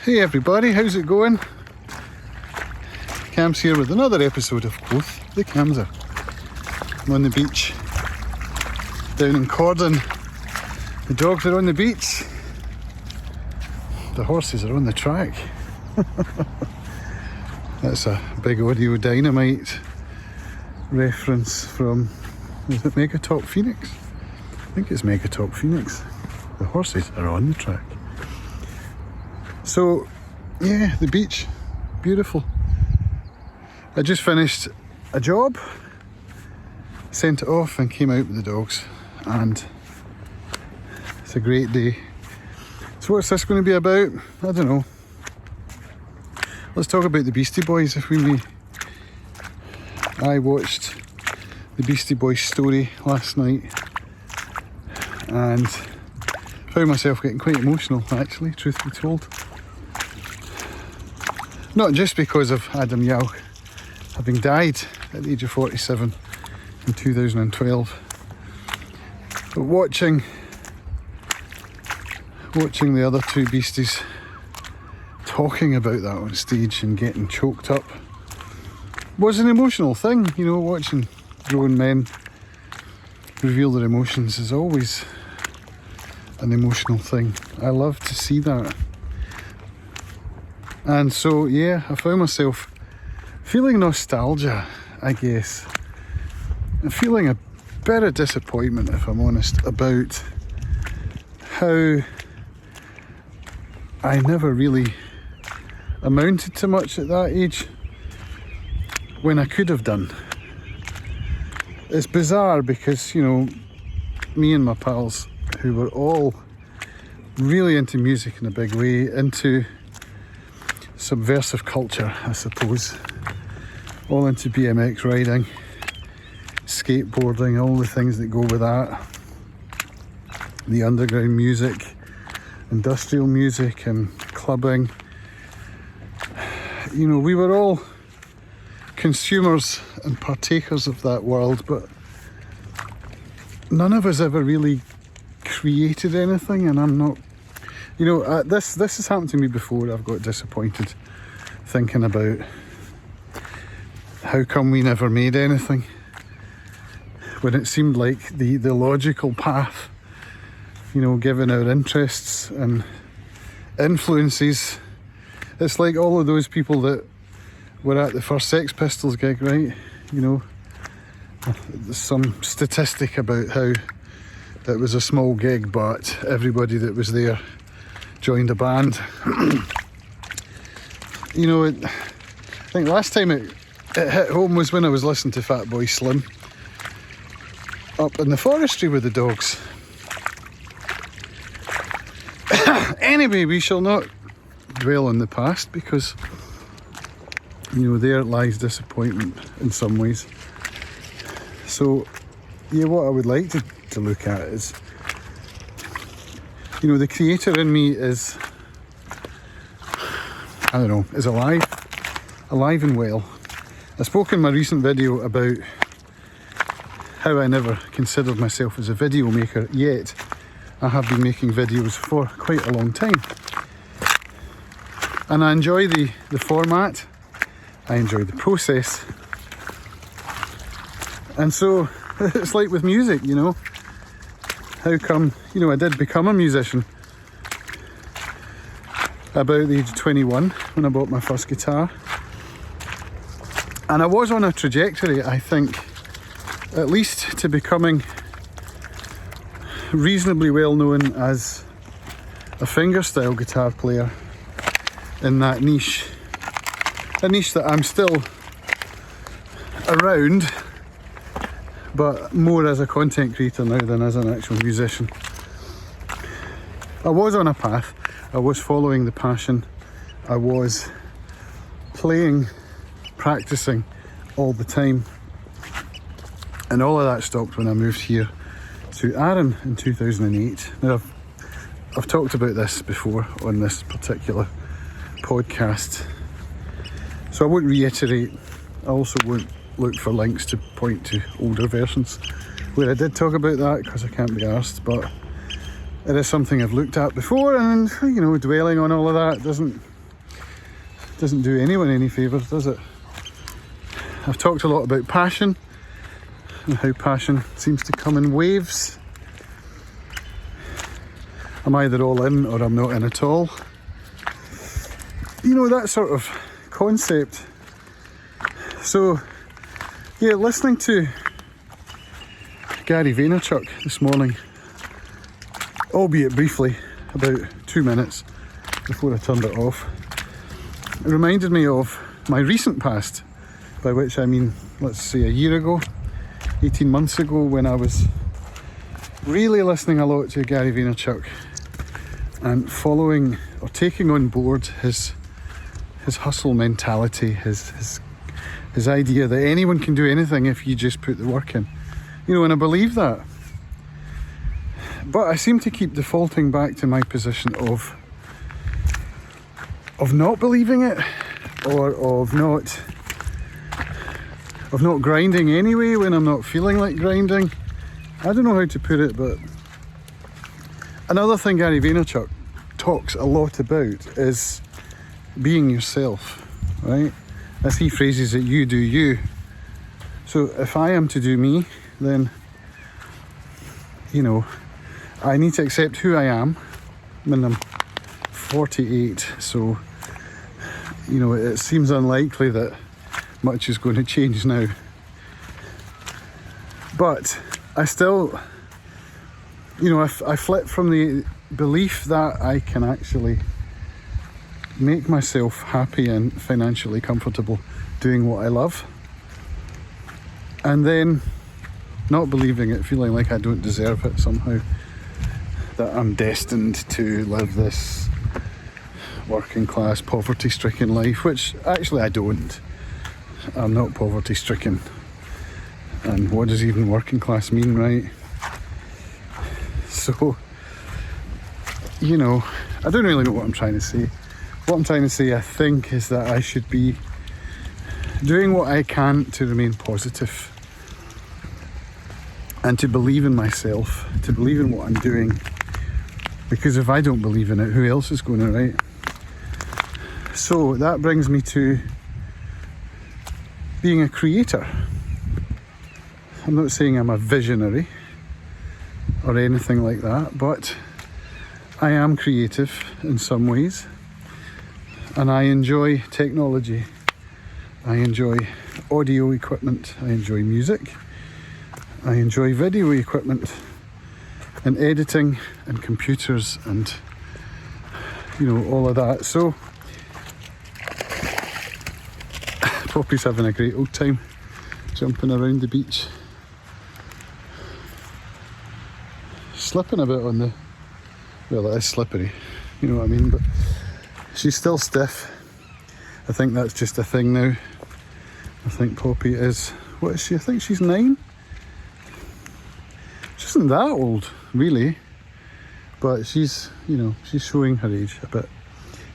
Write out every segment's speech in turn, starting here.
Hey everybody, how's it going? Cam's here with another episode of Both the Cams Are. I'm on the beach down in Cordon. The dogs are on the beach. The horses are on the track. That's a big audio dynamite reference from, is it Mega Top Phoenix? I think it's Mega Top Phoenix. The horses are on the track. So, yeah, the beach, beautiful. I just finished a job, sent it off and came out with the dogs, and it's a great day. So what's this going to be about? I don't know. Let's talk about the Beastie Boys, if we may. I watched the Beastie Boys Story last night and found myself getting quite emotional, actually, truth be told. Not just because of Adam Yauch having died at the age of 47 in 2012, but watching the other two beasties talking about that on stage and getting choked up was an emotional thing. You know, watching grown men reveal their emotions is always an emotional thing. I love to see that. And so, yeah, I found myself feeling nostalgia, I guess. And feeling a bit of disappointment, if I'm honest, about how I never really amounted to much at that age when I could have done. It's bizarre because, you know, me and my pals, who were all really into music in a big way, into subversive culture, I suppose, all into BMX riding, skateboarding, all the things that go with that, the underground music, industrial music and clubbing. You know, we were all consumers and partakers of that world, but none of us ever really created anything. And I'm not, you know, this has happened to me before. I've got disappointed thinking about how come we never made anything when it seemed like the logical path, you know, given our interests and influences. It's like all of those people that were at the first Sex Pistols gig, right? You know, there's some statistic about how it was a small gig, but everybody that was there joined a band. You know, I think last time it hit home was when I was listening to Fatboy Slim up in the forestry with the dogs. Anyway, we shall not dwell on the past because, you know, there lies disappointment in some ways. So, yeah, what I would like to look at is, you know, the creator in me is, I don't know, is alive and well. I spoke in my recent video about how I never considered myself as a video maker, yet I have been making videos for quite a long time. And I enjoy the format, I enjoy the process. And so it's like with music, you know. How come, you know, I did become a musician about the age of 21 when I bought my first guitar. And I was on a trajectory, I think, at least to becoming reasonably well known as a fingerstyle guitar player in that niche. A niche that I'm still around, but more as a content creator now than as an actual musician. I was on a path, I was following the passion, I was playing, practicing all the time, and all of that stopped when I moved here to Arran in 2008. Now I've talked about this before on this particular podcast, so I won't reiterate. I also won't look for links to point to older versions where I did talk about that, because I can't be arsed, but it is something I've looked at before, and, you know, dwelling on all of that doesn't doesn't do anyone any favours, does it? I've talked a lot about passion and how passion seems to come in waves. I'm either all in or I'm not in at all. You know, that sort of concept. So, yeah, listening to Gary Vaynerchuk this morning, albeit briefly, about 2 minutes before I turned it off, it reminded me of my recent past, by which I mean, let's say a year ago, 18 months ago, when I was really listening a lot to Gary Vaynerchuk and following or taking on board his hustle mentality, his idea that anyone can do anything if you just put the work in. You know, and I believe that. But I seem to keep defaulting back to my position of not believing it, or of not grinding anyway when I'm not feeling like grinding. I don't know how to put it, but another thing Gary Vaynerchuk talks a lot about is being yourself, right? As he phrases it, you do you. So if I am to do me, then, you know, I need to accept who I am. I mean, I'm 48, so, you know, it seems unlikely that much is going to change now. But I still, you know, I flip from the belief that I can actually make myself happy and financially comfortable doing what I love, and then not believing it, feeling like I don't deserve it somehow, that I'm destined to live this working class, poverty stricken life, which actually I don't. I'm not poverty stricken. And what does even working class mean, right? So, you know, I don't really know what I'm trying to say. What I'm trying to say, I think, is that I should be doing what I can to remain positive and to believe in myself, to believe in what I'm doing. Because if I don't believe in it, who else is going to, right? So that brings me to being a creator. I'm not saying I'm a visionary or anything like that, but I am creative in some ways. And I enjoy technology. I enjoy audio equipment. I enjoy music. I enjoy video equipment and editing and computers and, you know, all of that. So Poppy's having a great old time jumping around the beach. Slipping a bit on the, well, it is slippery, you know what I mean, but she's still stiff. I think that's just a thing now. I think Poppy is, what is she? I think she's 9. She isn't that old, really. But she's, you know, she's showing her age a bit.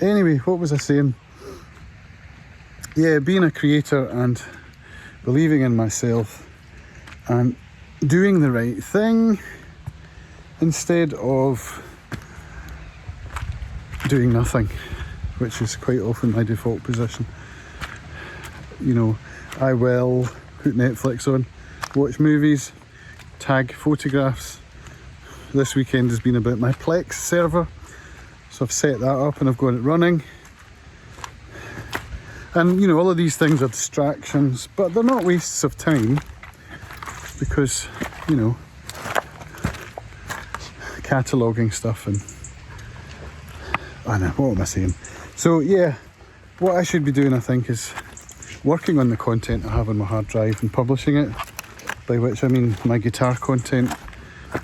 Anyway, what was I saying? Yeah, being a creator and believing in myself and doing the right thing instead of doing nothing, which is quite often my default position. You know, I will put Netflix on, watch movies, tag photographs. This weekend has been about my Plex server, so I've set that up and I've got it running. And you know, all of these things are distractions, but they're not wastes of time, because, you know, cataloguing stuff and I know, what am I saying? So yeah, what I should be doing, I think, is working on the content I have on my hard drive and publishing it, by which I mean my guitar content.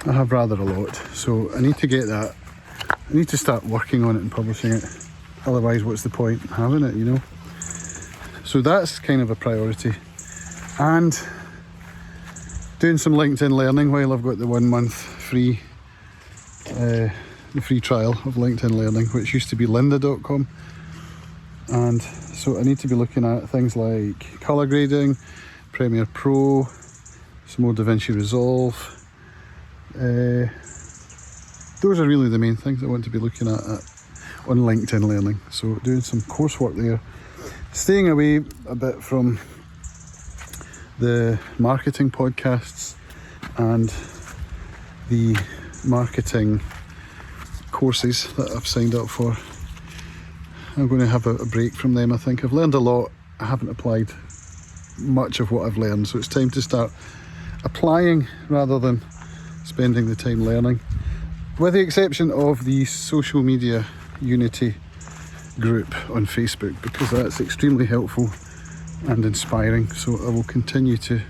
I have rather a lot, so I need to get that. I need to start working on it and publishing it, otherwise what's the point in having it, you know? So that's kind of a priority. And doing some LinkedIn learning while I've got the 1 month free the free trial of LinkedIn Learning, which used to be lynda.com. And so I need to be looking at things like colour grading, Premiere Pro, some more DaVinci Resolve. Those are really the main things I want to be looking at on LinkedIn Learning. So doing some coursework there staying away a bit from the marketing podcasts and the marketing courses that I've signed up for. I'm going to have a break from them. I think I've learned a lot. I haven't applied much of what I've learned, so it's time to start applying rather than spending the time learning, with the exception of the social media unity group on Facebook, because that's extremely helpful and inspiring. So I will continue to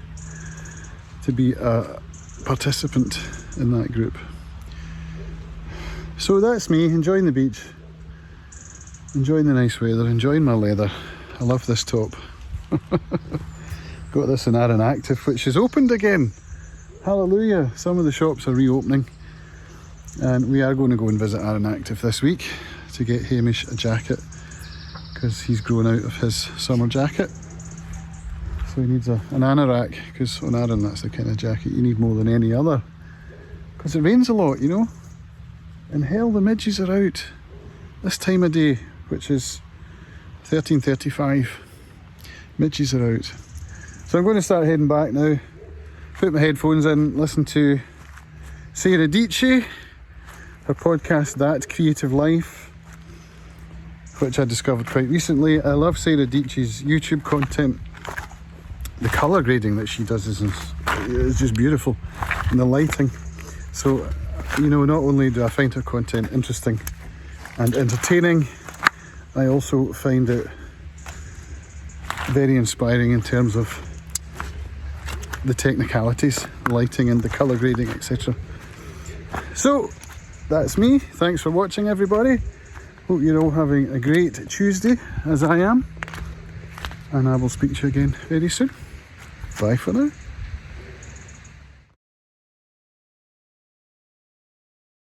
be a participant in that group. So that's me enjoying the beach, enjoying the nice weather, enjoying my leather. I love this top. Got this in Aaron Active, which is opened again. Hallelujah. Some of the shops are reopening, and we are going to go and visit Aaron Active this week to get Hamish a jacket, because he's grown out of his summer jacket. So he needs an anorak, because on Aaron that's the kind of jacket you need more than any other, because it rains a lot, you know. And hell, the midges are out this time of day, which is 13:35. Midges are out. So I'm going to start heading back now, put my headphones in, listen to Sarah Dietschy, her podcast That Creative Life, which I discovered quite recently. I love Sarah Dietschy's YouTube content. The colour grading that she does is just beautiful, and the lighting. So, you know, not only do I find her content interesting and entertaining, I also find it very inspiring in terms of the technicalities, the lighting and the colour grading, etc. So that's me. Thanks for watching, everybody. Hope you're all having a great Tuesday, as I am, and I will speak to you again very soon. Bye for now.